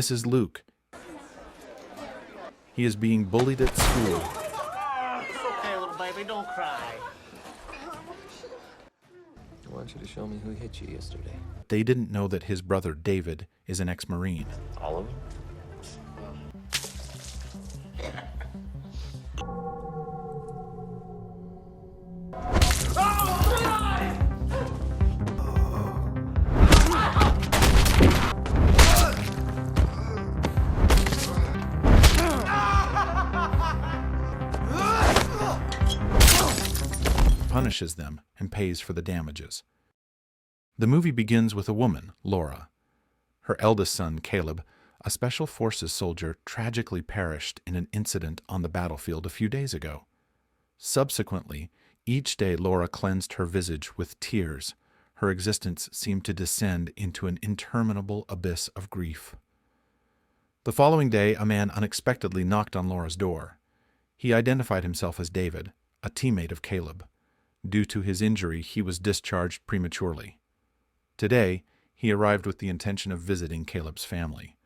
This is Luke. He is being bullied at school. It's okay, little baby, don't cry. I want you to show me who hit you yesterday. They didn't know that his brother David is an ex-Marine. All of them? Punishes them and pays for the damages. The movie begins with a woman, Laura. Her eldest son, Caleb, a special forces soldier, tragically perished in an incident on the battlefield a few days ago. Subsequently, each day Laura cleansed her visage with tears. Her existence seemed to descend into an interminable abyss of grief. The following day, a man unexpectedly knocked on Laura's door. He identified himself as David, a teammate of Caleb. Due to his injury, he was discharged prematurely. Today, he arrived with the intention of visiting Caleb's family.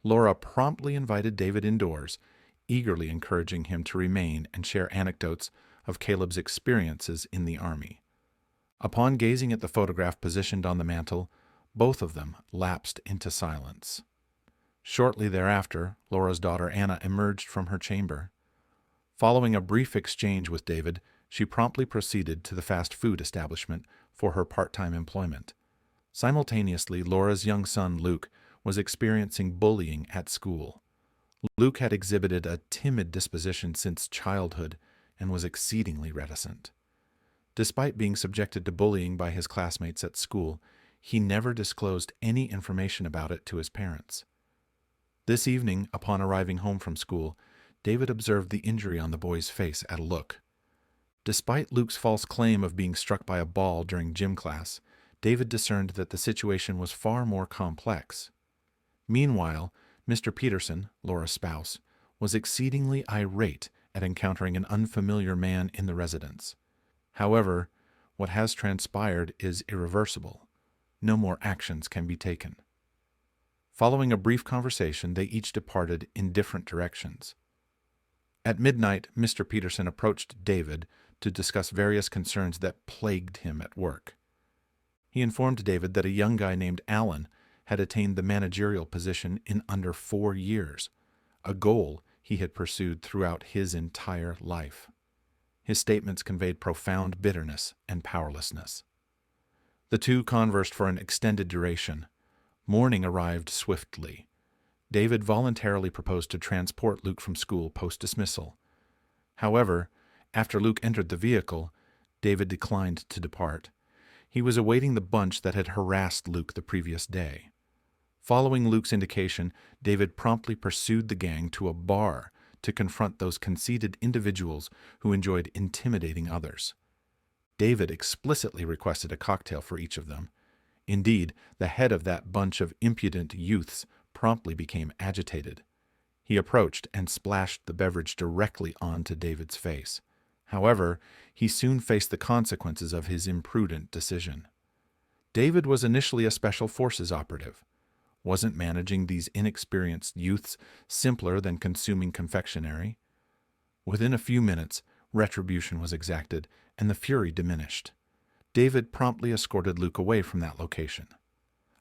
Laura promptly invited David indoors, eagerly encouraging him to remain and share anecdotes of Caleb's experiences in the Army. Upon gazing at the photograph positioned on the mantel, both of them lapsed into silence. Shortly thereafter, Laura's daughter Anna emerged from her chamber. Following a brief exchange with David, she promptly proceeded to the fast food establishment for her part-time employment. Simultaneously, Laura's young son, Luke, was experiencing bullying at school. Luke had exhibited a timid disposition since childhood and was exceedingly reticent. Despite being subjected to bullying by his classmates at school, he never disclosed any information about it to his parents. This evening, upon arriving home from school, David observed the injury on the boy's face at a look. Despite Luke's false claim of being struck by a ball during gym class, David discerned that the situation was far more complex. Meanwhile, Mr. Peterson, Laura's spouse, was exceedingly irate at encountering an unfamiliar man in the residence. However, what has transpired is irreversible. No more actions can be taken. Following a brief conversation, they each departed in different directions. At midnight, Mr. Peterson approached David to discuss various concerns that plagued him at work. He informed David that a young guy named Alan had attained the managerial position in under 4 years, a goal he had pursued throughout his entire life. His statements conveyed profound bitterness and powerlessness. The two conversed for an extended duration. Morning arrived swiftly. David voluntarily proposed to transport Luke from school post-dismissal. However, after Luke entered the vehicle, David declined to depart. He was awaiting the bunch that had harassed Luke the previous day. Following Luke's indication, David promptly pursued the gang to a bar to confront those conceited individuals who enjoyed intimidating others. David explicitly requested a cocktail for each of them. Indeed, the head of that bunch of impudent youths promptly became agitated. He approached and splashed the beverage directly onto David's face. However, he soon faced the consequences of his imprudent decision. David was initially a special forces operative. Wasn't managing these inexperienced youths simpler than consuming confectionery? Within a few minutes, retribution was exacted, and the fury diminished. David promptly escorted Luke away from that location.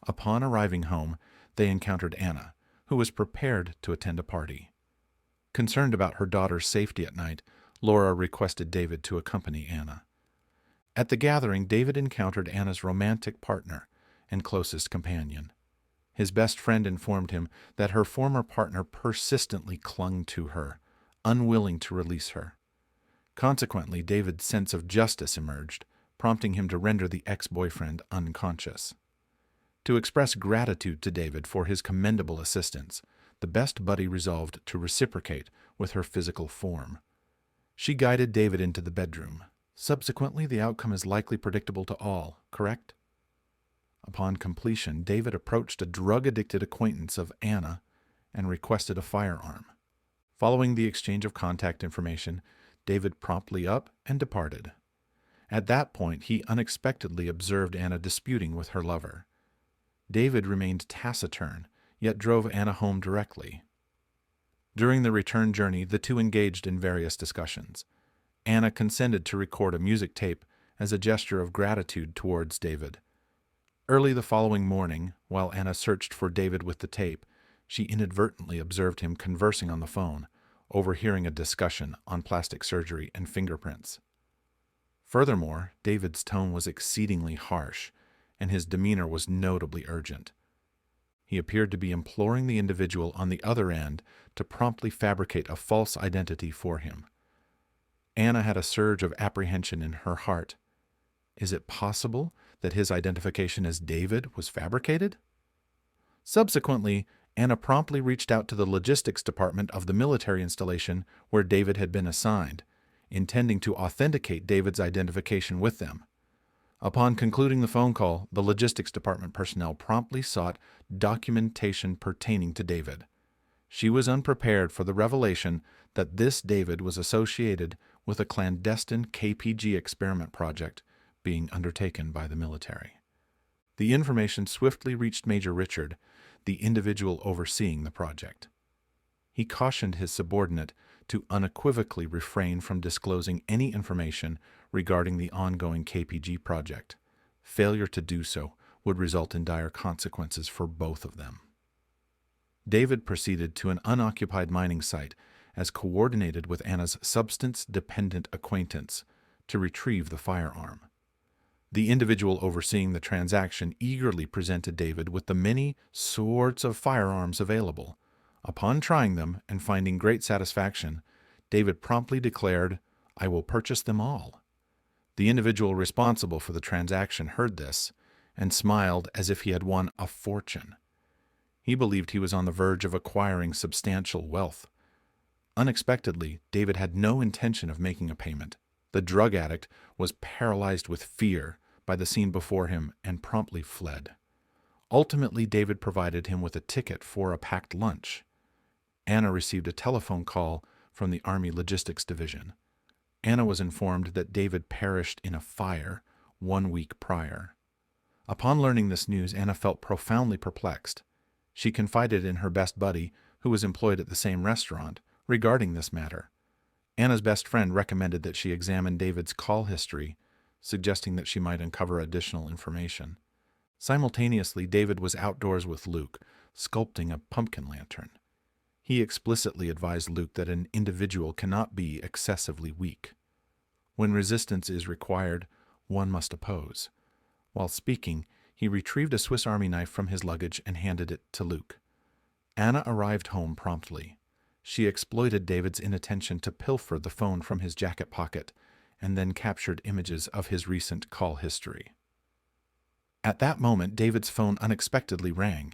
Upon arriving home, they encountered Anna, who was prepared to attend a party. Concerned about her daughter's safety at night, Laura requested David to accompany Anna. At the gathering, David encountered Anna's romantic partner and closest companion. His best friend informed him that her former partner persistently clung to her, unwilling to release her. Consequently, David's sense of justice emerged, prompting him to render the ex-boyfriend unconscious. To express gratitude to David for his commendable assistance, the best buddy resolved to reciprocate with her physical form. She guided David into the bedroom. Subsequently, the outcome is likely predictable to all, correct? Upon completion, David approached a drug-addicted acquaintance of Anna and requested a firearm. Following the exchange of contact information, David promptly up and departed. At that point, he unexpectedly observed Anna disputing with her lover. David remained taciturn, yet drove Anna home directly. During the return journey, the two engaged in various discussions. Anna consented to record a music tape as a gesture of gratitude towards David. Early the following morning, while Anna searched for David with the tape, she inadvertently observed him conversing on the phone, overhearing a discussion on plastic surgery and fingerprints. Furthermore, David's tone was exceedingly harsh, and his demeanor was notably urgent. He appeared to be imploring the individual on the other end to promptly fabricate a false identity for him. Anna had a surge of apprehension in her heart. Is it possible that his identification as David was fabricated? Subsequently, Anna promptly reached out to the logistics department of the military installation where David had been assigned, intending to authenticate David's identification with them. Upon concluding the phone call, the logistics department personnel promptly sought documentation pertaining to David. She was unprepared for the revelation that this David was associated with a clandestine KPG experiment project being undertaken by the military. The information swiftly reached Major Richard, the individual overseeing the project. He cautioned his subordinate to unequivocally refrain from disclosing any information regarding the ongoing KPG project. Failure to do so would result in dire consequences for both of them. David proceeded to an unoccupied mining site as coordinated with Anna's substance-dependent acquaintance to retrieve the firearm. The individual overseeing the transaction eagerly presented David with the many sorts of firearms available. Upon trying them and finding great satisfaction, David promptly declared, "I will purchase them all." The individual responsible for the transaction heard this and smiled as if he had won a fortune. He believed he was on the verge of acquiring substantial wealth. Unexpectedly, David had no intention of making a payment. The drug addict was paralyzed with fear by the scene before him and promptly fled. Ultimately, David provided him with a ticket for a packed lunch. Anna received a telephone call from the Army Logistics Division. Anna was informed that David perished in a fire 1 week prior. Upon learning this news, Anna felt profoundly perplexed. She confided in her best buddy, who was employed at the same restaurant, regarding this matter. Anna's best friend recommended that she examine David's call history, suggesting that she might uncover additional information. Simultaneously, David was outdoors with Luke, sculpting a pumpkin lantern. He explicitly advised Luke that an individual cannot be excessively weak. When resistance is required, one must oppose. While speaking, he retrieved a Swiss Army knife from his luggage and handed it to Luke. Anna arrived home promptly. She exploited David's inattention to pilfer the phone from his jacket pocket and then captured images of his recent call history. At that moment, David's phone unexpectedly rang.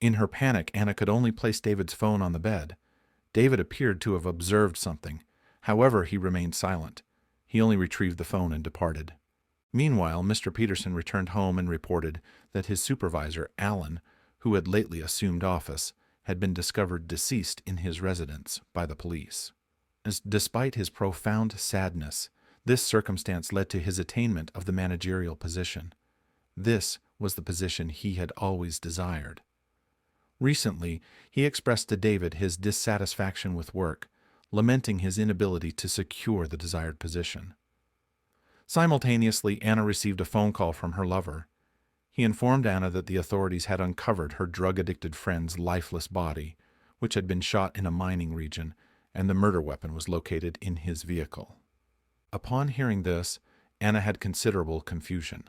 In her panic, Anna could only place David's phone on the bed. David appeared to have observed something. However, he remained silent. He only retrieved the phone and departed. Meanwhile, Mr. Peterson returned home and reported that his supervisor, Alan, who had lately assumed office, had been discovered deceased in his residence by the police. Despite his profound sadness, this circumstance led to his attainment of the managerial position. This was the position he had always desired. Recently, he expressed to David his dissatisfaction with work, lamenting his inability to secure the desired position. Simultaneously, Anna received a phone call from her lover. He informed Anna that the authorities had uncovered her drug-addicted friend's lifeless body, which had been shot in a mining region, and the murder weapon was located in his vehicle. Upon hearing this, Anna had considerable confusion.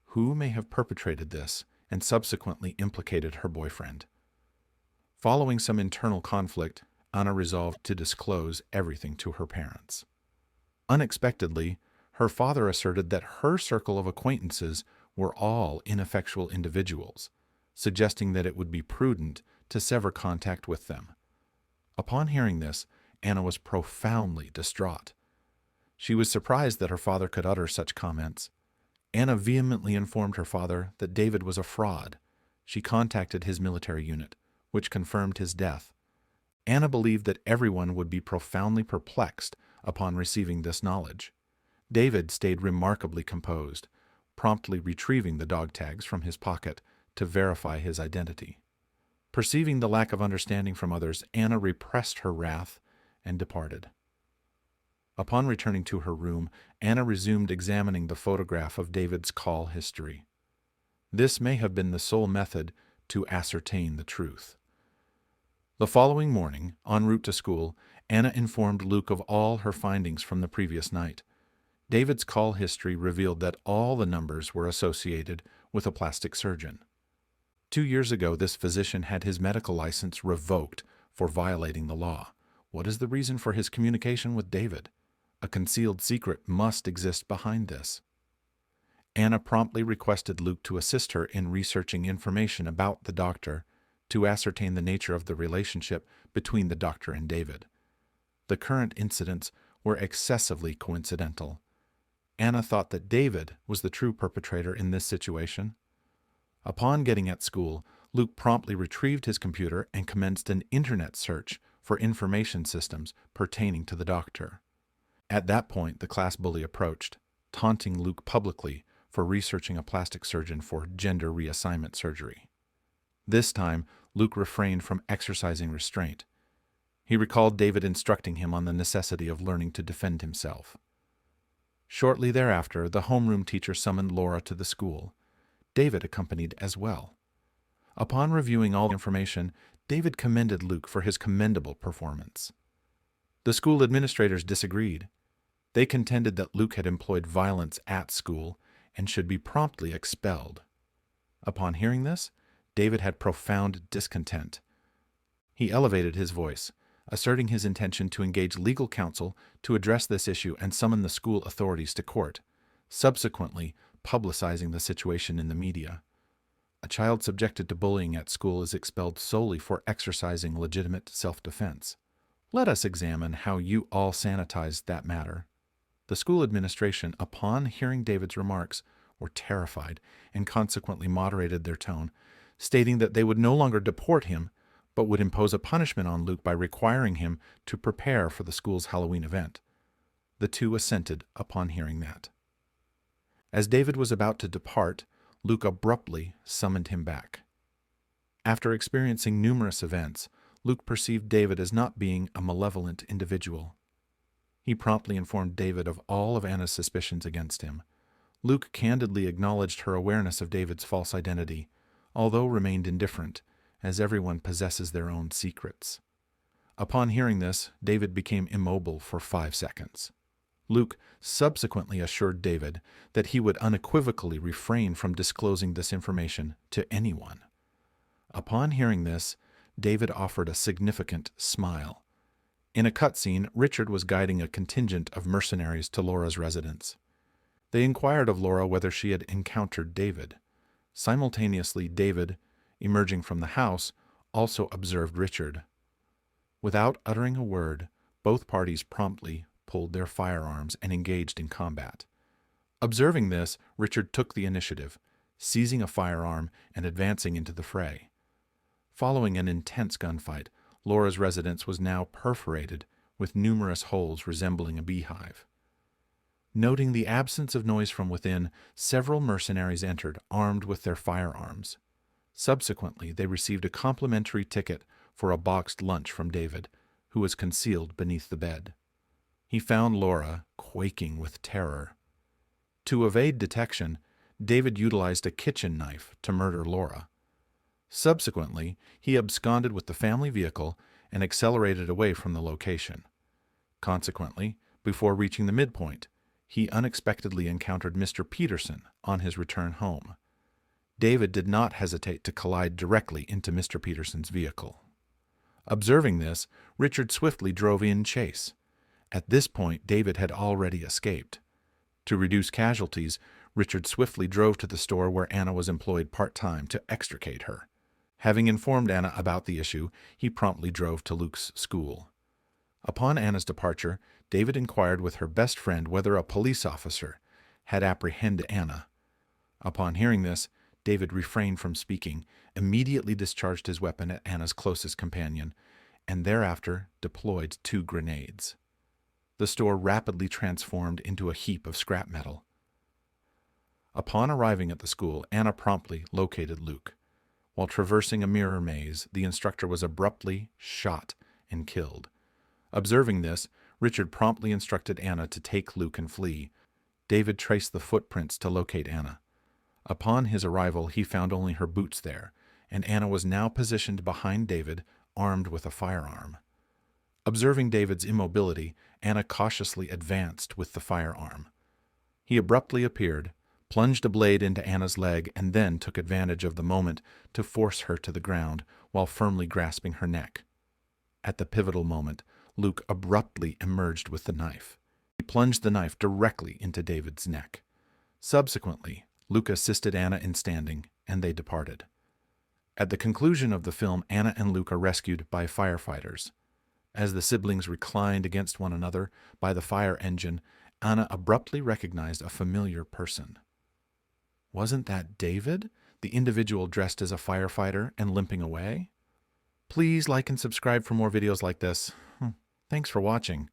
Who may have perpetrated this and subsequently implicated her boyfriend? Following some internal conflict, Anna resolved to disclose everything to her parents. Unexpectedly, her father asserted that her circle of acquaintances were all ineffectual individuals, suggesting that it would be prudent to sever contact with them. Upon hearing this, Anna was profoundly distraught. She was surprised that her father could utter such comments. Anna vehemently informed her father that David was a fraud. She contacted his military unit, which confirmed his death. Anna believed that everyone would be profoundly perplexed upon receiving this knowledge. David stayed remarkably composed, promptly retrieving the dog tags from his pocket to verify his identity. Perceiving the lack of understanding from others, Anna repressed her wrath and departed. Upon returning to her room, Anna resumed examining the photograph of David's call history. This may have been the sole method to ascertain the truth. The following morning, en route to school, Anna informed Luke of all her findings from the previous night. David's call history revealed that all the numbers were associated with a plastic surgeon. 2 years ago, this physician had his medical license revoked for violating the law. What is the reason for his communication with David? A concealed secret must exist behind this. Anna promptly requested Luke to assist her in researching information about the doctor to ascertain the nature of the relationship between the doctor and David. The current incidents were excessively coincidental. Anna thought that David was the true perpetrator in this situation. Upon getting at school, Luke promptly retrieved his computer and commenced an internet search for information systems pertaining to the doctor. At that point, the class bully approached, taunting Luke publicly for researching a plastic surgeon for gender reassignment surgery. This time, Luke refrained from exercising restraint. He recalled David instructing him on the necessity of learning to defend himself. Shortly thereafter, the homeroom teacher summoned Laura to the school. David accompanied as well. Upon reviewing all the information, David commended Luke for his commendable performance. The school administrators disagreed. They contended that Luke had employed violence at school and should be promptly expelled. Upon hearing this, David had profound discontent. He elevated his voice, asserting his intention to engage legal counsel to address this issue and summon the school authorities to court, subsequently publicizing the situation in the media. A child subjected to bullying at school is expelled solely for exercising legitimate self-defense. Let us examine how you all sanitized that matter. The school administration, upon hearing David's remarks, were terrified and consequently moderated their tone, stating that they would no longer deport him, but would impose a punishment on Luke by requiring him to prepare for the school's Halloween event. The two assented upon hearing that. As David was about to depart, Luke abruptly summoned him back. After experiencing numerous events, Luke perceived David as not being a malevolent individual. He promptly informed David of all of Anna's suspicions against him. Luke candidly acknowledged her awareness of David's false identity, although remained indifferent, as everyone possesses their own secrets. Upon hearing this, David became immobile for 5 seconds. Luke subsequently assured David that he would unequivocally refrain from disclosing this information to anyone. Upon hearing this, David offered a significant smile. In a cutscene, Richard was guiding a contingent of mercenaries to Laura's residence. They inquired of Laura whether she had encountered David. Simultaneously, David, emerging from the house, also observed Richard. Without uttering a word, both parties promptly pulled their firearms and engaged in combat. Observing this, Richard took the initiative, seizing a firearm and advancing into the fray. Following an intense gunfight, Laura's residence was now perforated with numerous holes resembling a beehive. Noting the absence of noise from within, several mercenaries entered, armed with their firearms. Subsequently, they received a complimentary ticket for a boxed lunch from David, who was concealed beneath the bed. He found Laura quaking with terror. To evade detection, David utilized a kitchen knife to murder Laura. Subsequently, he absconded with the family vehicle and accelerated away from the location. Consequently, before reaching the midpoint, he unexpectedly encountered Mr. Peterson on his return home. David did not hesitate to collide directly into Mr. Peterson's vehicle. Observing this, Richard swiftly drove in chase. At this point, David had already escaped. To reduce casualties, Richard swiftly drove to the store where Anna was employed part-time to extricate her. Having informed Anna about the issue, he promptly drove to Luke's school. Upon Anna's departure, David inquired with her best friend whether a police officer had apprehended Anna. Upon hearing this, David refrained from speaking, immediately discharged his weapon at Anna's closest companion, and thereafter deployed 2 grenades. The store rapidly transformed into a heap of scrap metal. Upon arriving at the school, Anna promptly located Luke. While traversing a mirror maze, the instructor was abruptly shot and killed. Observing this, Richard promptly instructed Anna to take Luke and flee. David traced the footprints to locate Anna. Upon his arrival, he found only her boots there, and Anna was now positioned behind David, armed with a firearm. Observing David's immobility, Anna cautiously advanced with the firearm. He abruptly appeared, plunged a blade into Anna's leg, and then took advantage of the moment to force her to the ground while firmly grasping her neck. At the pivotal moment, Luke abruptly emerged with the knife. He plunged the knife directly into David's neck. Subsequently, Luke assisted Anna in standing, and they departed. At the conclusion of the film, Anna and Luke are rescued by firefighters. As the siblings reclined against one another by the fire engine, Anna abruptly recognized a familiar person. Wasn't that David, the individual dressed as a firefighter and limping away? Please like and subscribe for more videos like this. Thanks for watching.